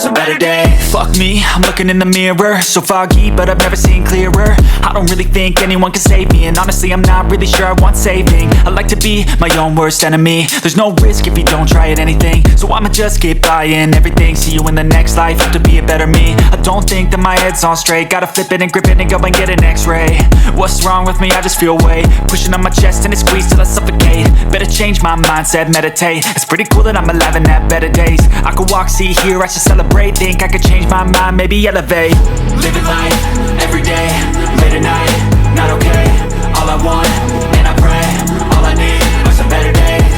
some better days. Fuck me, I'm looking in the mirror, so foggy, but I've never seen clearer. I don't really think anyone can save me, and honestly I'm not really sure I want saving. I like to be my own worst enemy. There's no risk if you don't try at anything, so I'ma just keep buying everything. See you in the next life, have to be a better me. I don't think that my head's on straight, gotta flip it and grip it and go and get an x-ray. What's wrong with me? I just feel weight pushing on my chest and it squeezes till I suffocate. Better change my mindset, meditate. It's pretty cool that I'm alive and have better days. I could walk, see, hear, I should celebrate. Think I could change my mind, maybe elevate. Living life, everyday, late at night, not okay. All I want, and I pray, all I need are some better days.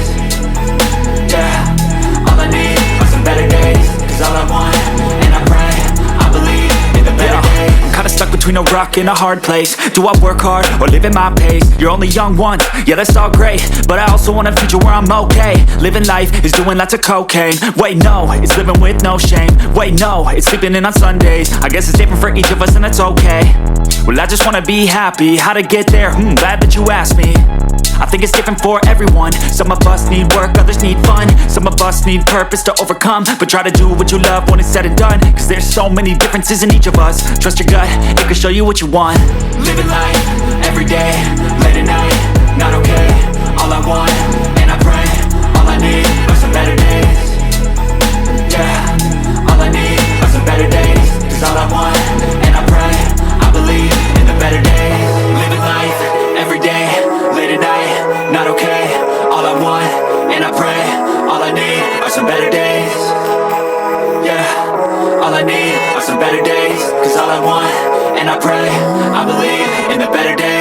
Yeah, all I need are some better days. Cause all I want, and I pray, I believe in the better days. I'm kinda stuck between a rock and a hard place. Do I work hard or live at my pace? You're only young once, yeah that's all great, but I also want a future where I'm okay. Living life is doing lots of cocaine. Wait no, it's living with no shame. Wait no, it's sleeping in on Sundays. I guess it's different for each of us and that's okay. Well I just wanna be happy, how to get there? Glad that you asked me. I think it's different for everyone. Some of us need work, others need fun. Some of us need purpose to overcome. But try to do what you love when it's said and done. Cause there's so many differences in each of us. Trust your gut, it can show you what you want. Living life, everyday, late at night, not okay. All I want, and I pray, all I need are some better days. Yeah, all I need are some better days. Cause all I want, and I pray, I believe in the better days. Living life, everyday, late at night, not okay. All I want, and I pray, all I need are some better days. Yeah, all I need are some better days. Cause all I want, and I pray, I believe in the better days.